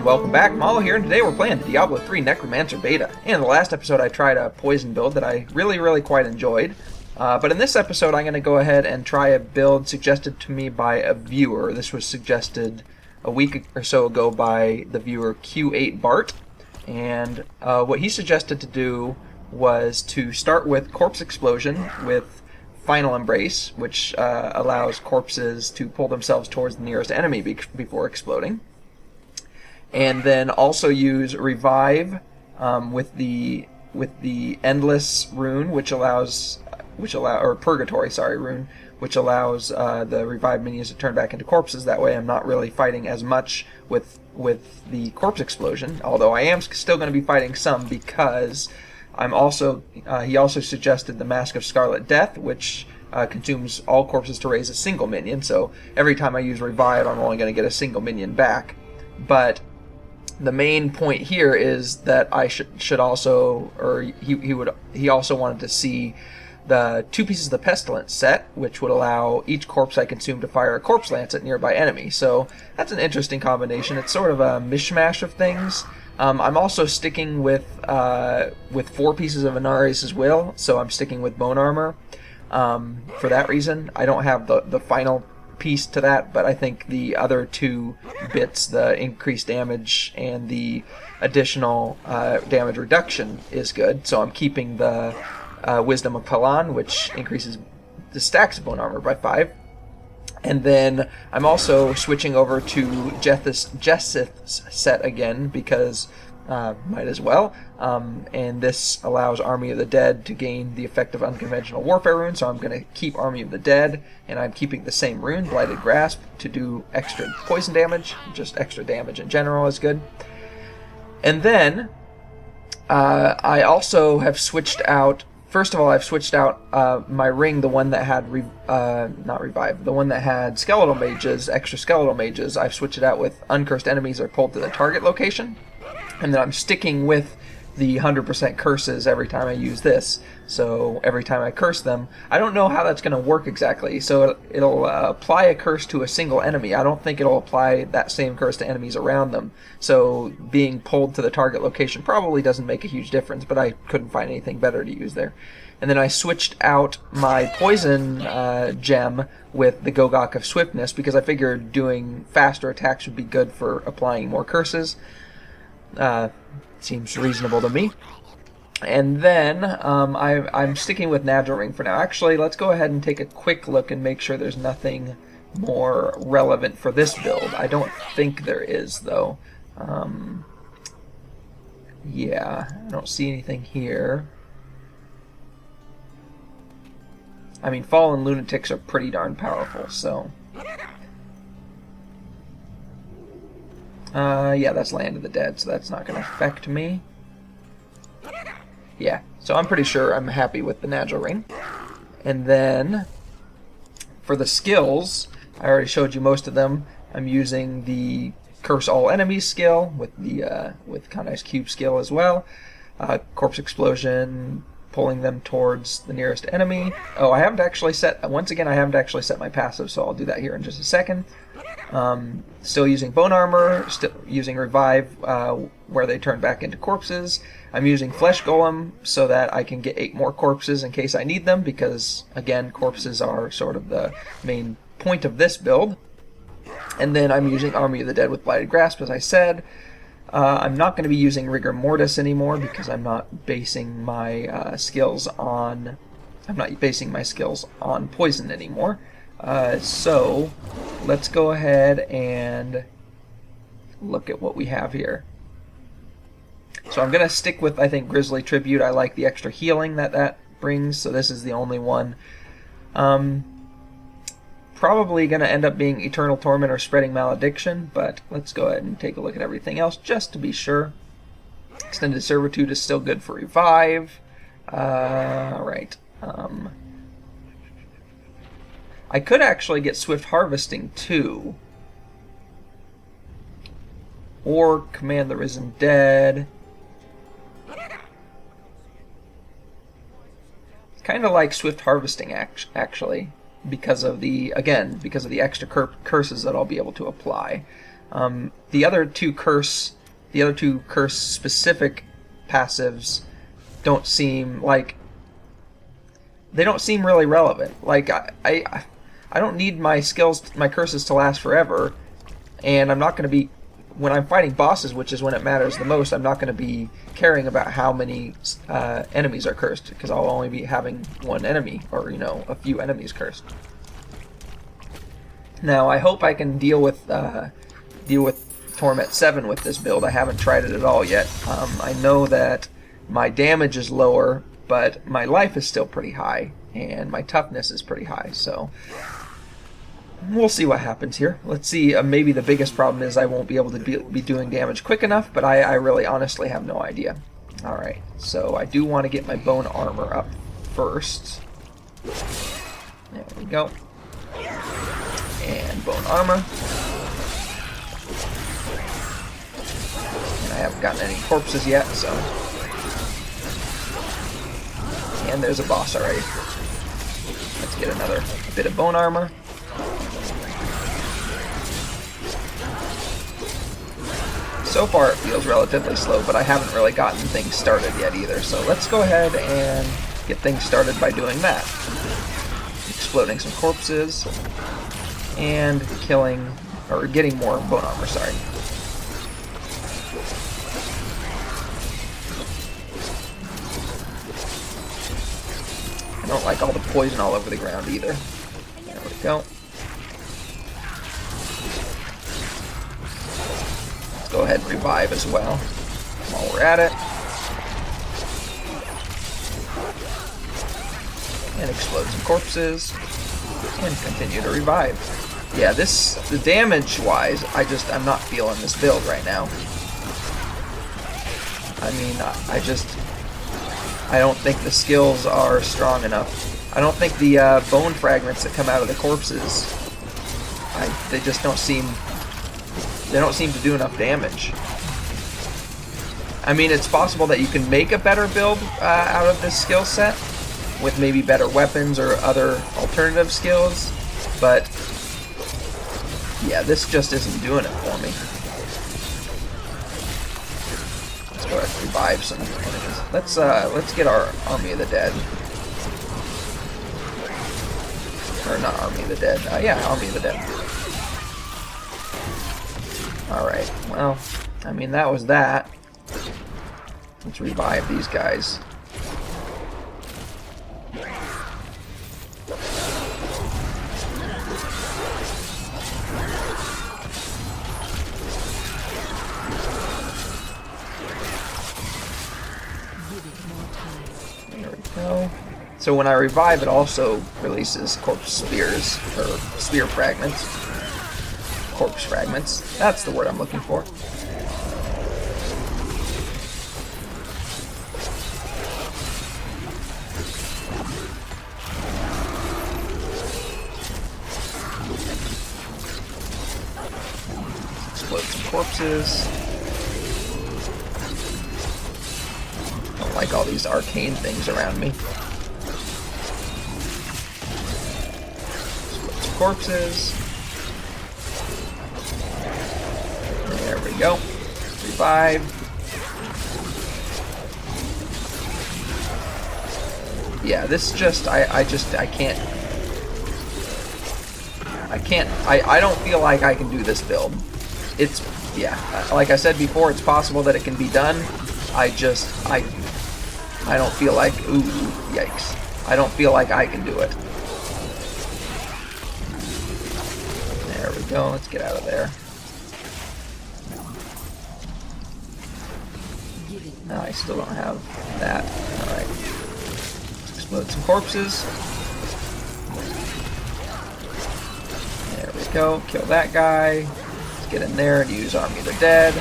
and welcome back. Malo here, and today we're playing the Diablo 3 Necromancer beta. In the last episode I tried a poison build that I really quite enjoyed. But in this episode I'm going to go ahead and try a build suggested to me by a viewer. This was suggested a week or so ago by the viewer Q8 Bart. And what he suggested to do was to start with Corpse Explosion with Final Embrace, which allows corpses to pull themselves towards the nearest enemy before exploding. And then also use Revive with the Endless rune, or Purgatory, rune, which allows the revived minions to turn back into corpses. That way I'm not really fighting as much with the Corpse Explosion, although I am still going to be fighting some because I'm also he also suggested the Mask of Scarlet Death, which consumes all corpses to raise a single minion. So every time I use Revive, I'm only going to get a single minion back. But the main point here is that I should also, or he also wanted to see the 2 pieces of the Pestilence set, which would allow each corpse I consume to fire a Corpse Lance at nearby enemy. So that's an interesting combination. It's sort of a mishmash of things. I'm also sticking with 4 pieces of Inarius' Will, so I'm sticking with Bone Armor for that reason. I don't have the final piece to that, but I think the other 2 bits, the increased damage and the additional damage reduction, is good. So I'm keeping the Wisdom of Palan, which increases the stacks of Bone Armor by 5. And then I'm also switching over to Jessith's set again because might as well. And this allows Army of the Dead to gain the effect of Unconventional Warfare rune, so I'm going to keep Army of the Dead, and I'm keeping the same rune, Blighted Grasp, to do extra poison damage. Just extra damage in general is good. And then I also have switched out. First of all, I've switched out my ring, the one that had, not Revive, the one that had Skeletal Mages, extra Skeletal Mages. I've switched it out with Uncursed Enemies are pulled to the target location. And then I'm sticking with the 100% curses every time I use this. So every time I curse them, I don't know how that's going to work exactly. So it'll apply a curse to a single enemy. I don't think it'll apply that same curse to enemies around them. So being pulled to the target location probably doesn't make a huge difference, but I couldn't find anything better to use there. And then I switched out my poison gem with the Gogok of Swiftness because I figured doing faster attacks would be good for applying more curses. Seems reasonable to me. And then I'm sticking with Nagel Ring for now. Actually, let's go ahead and take a quick look and make sure there's nothing more relevant for this build. I don't think there is, though. Yeah, I don't see anything here. I mean, Fallen Lunatics are pretty darn powerful, so... yeah, that's Land of the Dead, so that's not going to affect me. Yeah, so I'm pretty sure I'm happy with the Nagel Ring. And then, for the skills, I already showed you most of them. I'm using the Curse All Enemies skill with the with Kanai's Cube skill as well. Corpse Explosion, pulling them towards the nearest enemy. Oh, I haven't actually set, once again, I haven't actually set my passive, so I'll do that here in just a second. Still using Bone Armor, still using Revive where they turn back into corpses. I'm using Flesh Golem so that I can get 8 more corpses in case I need them, because, again, corpses are sort of the main point of this build. And then I'm using Army of the Dead with Blighted Grasp, as I said. I'm not going to be using Rigor Mortis anymore because I'm not basing my skills on... I'm not basing my skills on poison anymore. So let's go ahead and look at what we have here. So I'm going to stick with, I think, Grisly Tribute. I like the extra healing that brings, so this is the only one. Probably going to end up being Eternal Torment or Spreading Malediction, but let's go ahead and take a look at everything else just to be sure. Extended Servitude is still good for Revive. Alright. I could actually get Swift Harvesting too. Or Command the Risen Dead. Kind of like Swift Harvesting actually, because of the extra curses that I'll be able to apply. The other two curse specific passives don't seem like they don't seem really relevant. Like I don't need my curses to last forever, and I'm not going to be, when I'm fighting bosses, which is when it matters the most, I'm not going to be caring about how many enemies are cursed, because I'll only be having one enemy, or a few enemies cursed. Now I hope I can deal with Torment 7 with this build. I haven't tried it at all yet. I know that my damage is lower, but my life is still pretty high, and my toughness is pretty high, so we'll see what happens here. Let's see, maybe the biggest problem is I won't be able to be doing damage quick enough, but I really honestly have no idea. Alright, so I do want to get my bone armor up first. There we go. And bone armor. And I haven't gotten any corpses yet, so... And there's a boss already. Let's get another bit of bone armor. So far it feels relatively slow, but I haven't really gotten things started yet either, so let's go ahead and get things started by doing that. Exploding some corpses, and getting more bone armor, sorry. I don't like all the poison all over the ground either. There we go. Go ahead and revive as well while we're at it. And explode some corpses. And continue to revive. Yeah, the damage-wise, I'm not feeling this build right now. I mean, I don't think the skills are strong enough. I don't think the bone fragments that come out of the corpses, they just don't seem... They don't seem to do enough damage. I mean, it's possible that you can make a better build out of this skill set with maybe better weapons or other alternative skills, but yeah, this just isn't doing it for me. Let's go ahead and revive some enemies. Let's get our Army of the Dead. Or not Army of the Dead. Yeah, Army of the Dead. Alright, well, I mean, that was that. Let's revive these guys. There we go. So when I revive, it also releases corpse spears, or spear fragments. Corpse fragments. That's the word I'm looking for. Explode some corpses. Don't like all these arcane things around me. Explode some corpses. There we go. Revive. Yeah, this just, I can't, I don't feel like I can do this build. It's, yeah, like I said before, it's possible that it can be done. I don't feel like, ooh, yikes. I don't feel like I can do it. There we go, let's get out of there. No, I still don't have that. Alright. Explode some corpses. There we go. Kill that guy. Let's get in there and use Army of the Dead.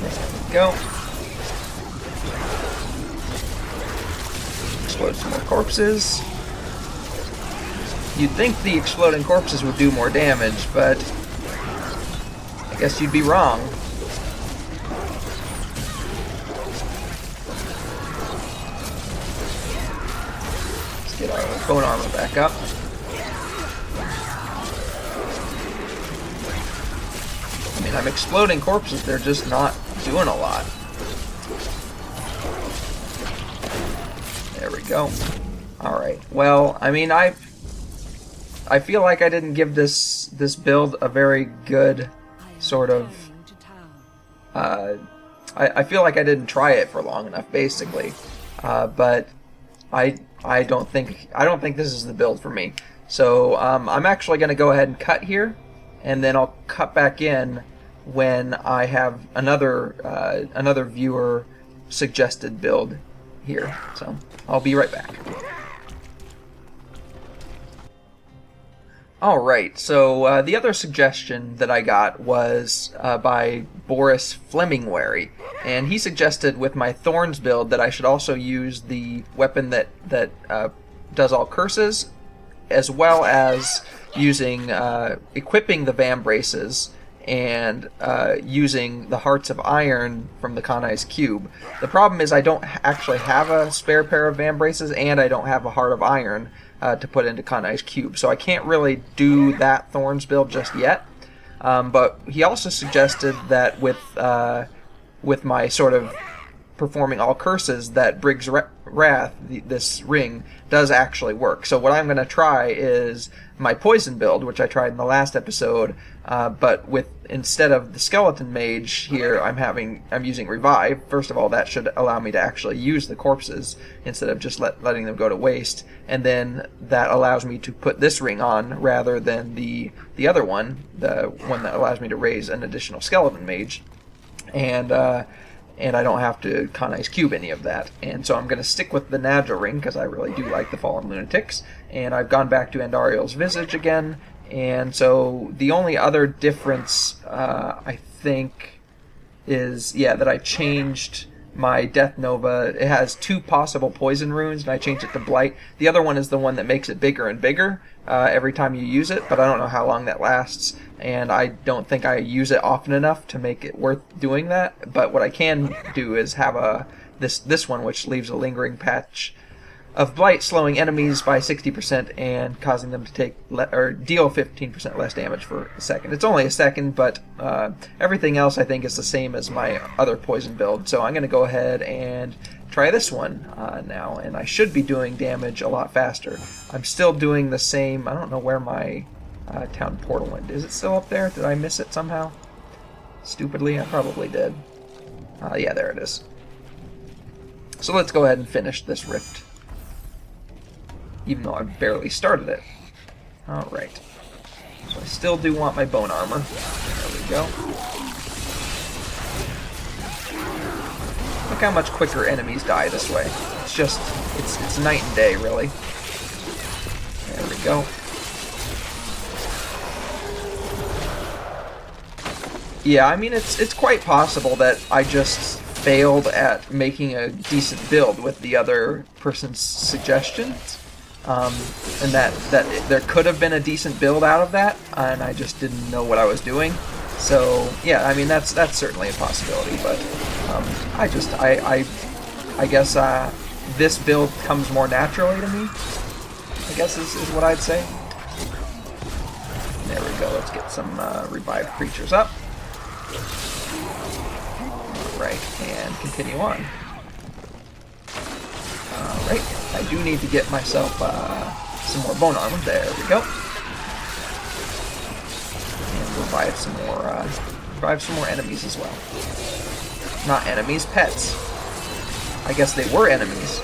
There we go. Explode some more corpses. You'd think the exploding corpses would do more damage, but I guess you'd be wrong. get our bone armor back up. I mean, I'm exploding corpses, they're just not doing a lot. There we go. Alright, well, I mean, I feel like I didn't give this build a very good sort of... I feel like I didn't try it for long enough, basically. But I don't think this is the build for me. So I'm actually going to go ahead and cut here, and then I'll cut back in when I have another viewer suggested build here. So I'll be right back. Alright, so the other suggestion that I got was by Boris Flemingwary, and he suggested with my Thorns build that I should also use the weapon that does all curses, as well as using equipping the Vambraces and using the Hearts of Iron from the Kanai's Cube. The problem is I don't actually have a spare pair of Vambraces, and I don't have a Heart of Iron to put into Kanai's Cube, so I can't really do that Thorns build just yet. But he also suggested that with my sort of performing all curses, that Brig's Wrath, this ring, does actually work. So what I'm going to try is my poison build, which I tried in the last episode, but with instead of the skeleton mage here, I'm using revive. First of all, that should allow me to actually use the corpses instead of just letting them go to waste, and then that allows me to put this ring on rather than the other one, the one that allows me to raise an additional skeleton mage, and I don't have to Kanai's Cube any of that. And so I'm going to stick with the Nadja ring because I really do like the Fallen Lunatics. And I've gone back to Andariel's Visage again. And so the only other difference, I think, is, that I changed my Death Nova. It has 2 possible poison runes, and I changed it to Blight. The other one is the one that makes it bigger and bigger every time you use it, but I don't know how long that lasts, and I don't think I use it often enough to make it worth doing that. But what I can do is have this one, which leaves a lingering patch of Blight, slowing enemies by 60% and causing them to take deal 15% less damage for a second. It's only a second, but everything else I think is the same as my other poison build. So I'm going to go ahead and try this one now, and I should be doing damage a lot faster. I'm still doing the same. I don't know where my town portal went. Is it still up there? Did I miss it somehow? Stupidly, I probably did. Yeah, there it is. So let's go ahead and finish this rift, even though I barely started it. Alright. So I still do want my bone armor. There we go. Look how much quicker enemies die this way. It's just, it's night and day, really. There we go. Yeah, I mean, it's quite possible that I just failed at making a decent build with the other person's suggestions. And that there could have been a decent build out of that, and I just didn't know what I was doing. So yeah, I mean that's certainly a possibility. But I guess this build comes more naturally to me, I guess is what I'd say. There we go. Let's get some revived creatures up. Alright, and continue on. Alright, I do need to get myself some more bone armor. There we go. And revive some more enemies as well. Not enemies, pets. I guess they were enemies,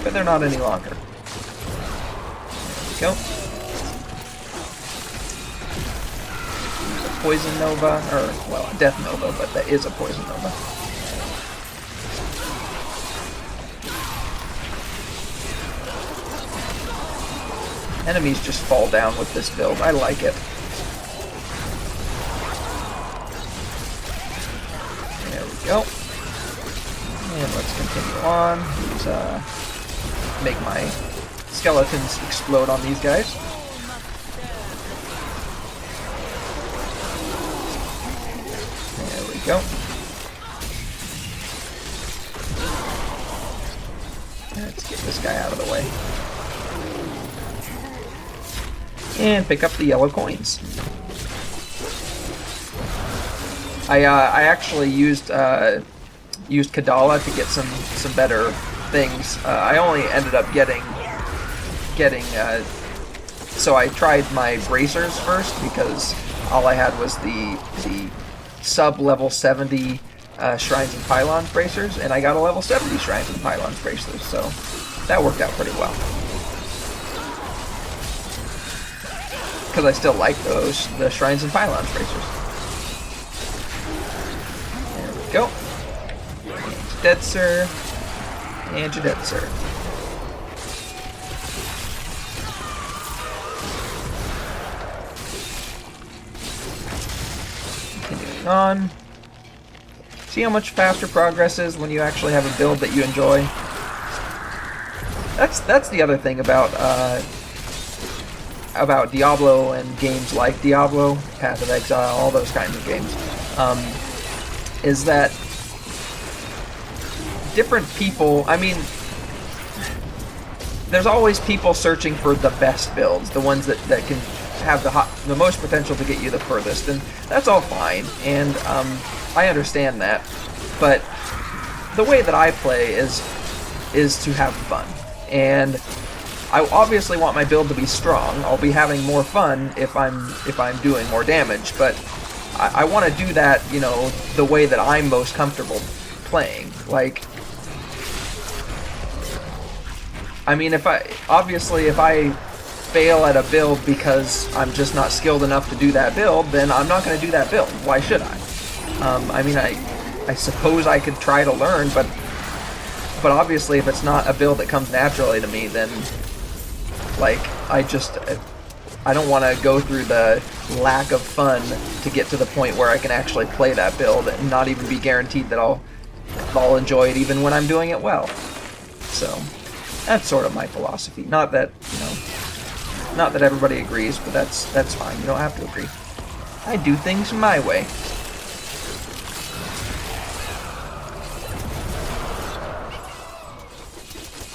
but they're not any longer. There we go. There's a poison nova, or, well, a death nova, but that is a poison nova. Enemies just fall down with this build. I like it. There we go. And let's continue on. Let's make my skeletons explode on these guys. There we go. Let's get this guy out of the way. and pick up the yellow coins. I actually used Kadala to get some better things. I only ended up getting so I tried my bracers first because all I had was the sub level 70 Shrines and Pylons bracers, and I got a level 70 Shrines and Pylons bracers, so that worked out pretty well. Because I still like the Shrines and Pylons bracers. There we go. And you're dead, sir. And you're dead, sir. Continuing on. See how much faster progress is when you actually have a build that you enjoy? That's the other thing about Diablo and games like Diablo, Path of Exile, all those kinds of games, is that different people, I mean, there's always people searching for the best builds, the ones that can have the most potential to get you the furthest, and that's all fine, and I understand that, but the way that I play is to have fun, and I obviously want my build to be strong. I'll be having more fun if I'm doing more damage, but I want to do that, you know, the way that I'm most comfortable playing. Like, I mean, if I fail at a build because I'm just not skilled enough to do that build, then I'm not going to do that build. Why should I? I mean, I suppose I could try to learn, but obviously if it's not a build that comes naturally to me, then like I don't want to go through the lack of fun to get to the point where I can actually play that build and not even be guaranteed that I'll enjoy it even when I'm doing it well. So that's sort of my philosophy. Not that, you know, not that everybody agrees, but that's fine. You don't have to agree. I do things my way.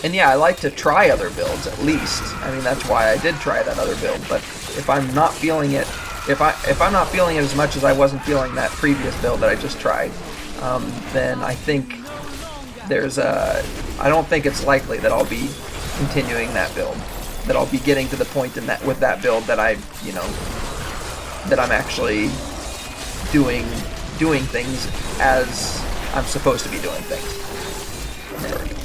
And yeah, I like to try other builds at least. I mean, that's why I did try that other build. But if I'm not feeling it, if I'm not feeling it as much as I wasn't feeling that previous build that I just tried, then I think I don't think it's likely that I'll be continuing that build. That I'll be getting to the point with that build that that I'm actually doing things as I'm supposed to be doing things. There we go.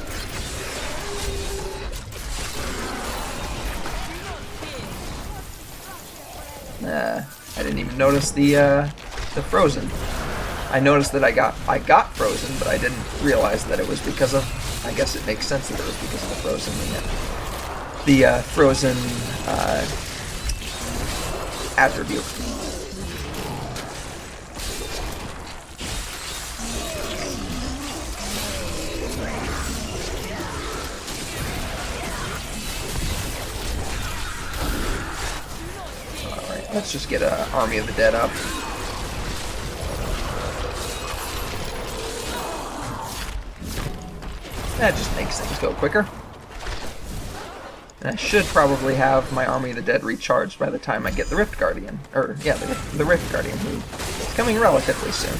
I didn't even notice the frozen. I noticed that I got frozen, but I didn't realize that it was because of. I guess it makes sense that it was because of the frozen. The frozen attribute. Let's just get an Army of the Dead up. That just makes things go quicker. And I should probably have my Army of the Dead recharged by the time I get the Rift Guardian. Or, yeah, the Rift Guardian, who is coming relatively soon.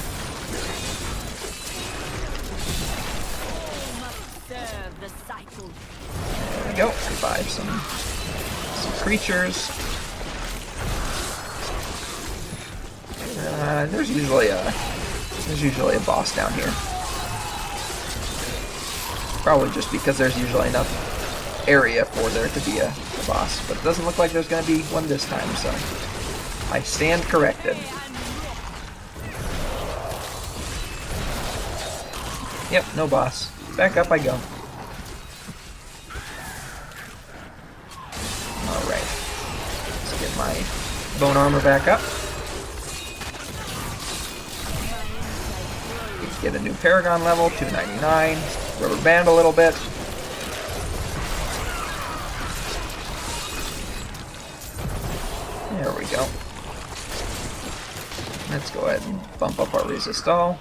There we go. Revive some creatures. There's usually a boss down here. Probably just because there's usually enough area for there to be a boss, but it doesn't look like there's going to be one this time, so I stand corrected. Yep, no boss. Back up I go. Alright. Let's get my bone armor back up. Get a new Paragon level, 299. Rubber band a little bit. There we go. Let's go ahead and bump up our resist all.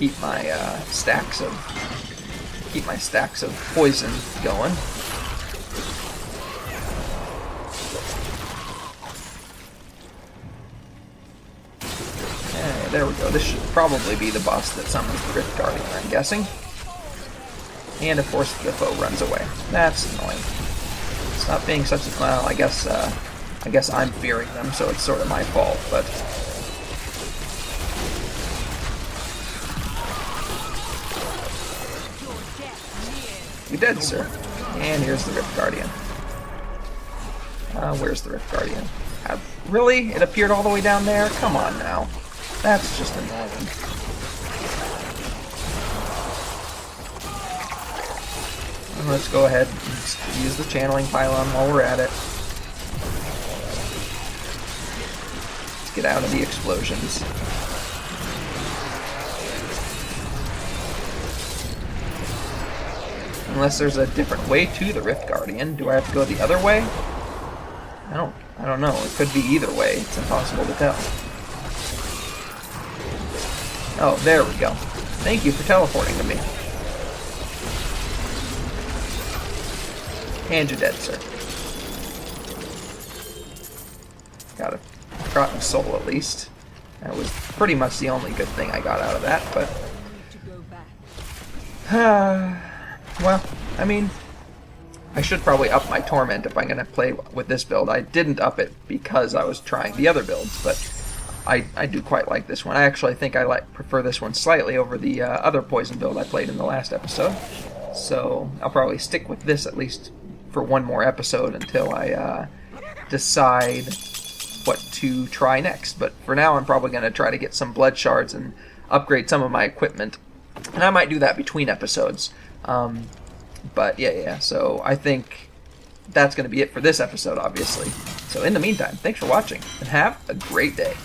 keep my stacks of poison going. Okay, there we go. This should probably be the boss that summons the Rift Guardian, I'm guessing. And of course the foe runs away. That's annoying. Stop being such a... well, I guess I'm fearing them, so it's sort of my fault, but... You're dead, sir. And here's the Rift Guardian. Where's the Rift Guardian? Really? It appeared all the way down there? Come on now. That's just annoying. Let's go ahead and use the channeling pylon while we're at it. Let's get out of the explosions. Unless there's a different way to the Rift Guardian. Do I have to go the other way? I don't know. It could be either way. It's impossible to tell. Oh, there we go. Thank you for teleporting to me. And you're dead, sir. Got a rotten soul, at least. That was pretty much the only good thing I got out of that, but... well, I mean... I should probably up my Torment if I'm going to play with this build. I didn't up it because I was trying the other builds, but I do quite like this one. I actually think I prefer this one slightly over the other poison build I played in the last episode. So I'll probably stick with this at least for one more episode until I decide what to try next. But for now, I'm probably going to try to get some blood shards and upgrade some of my equipment. And I might do that between episodes. But yeah, so I think that's going to be it for this episode, obviously. So in the meantime, thanks for watching, and have a great day.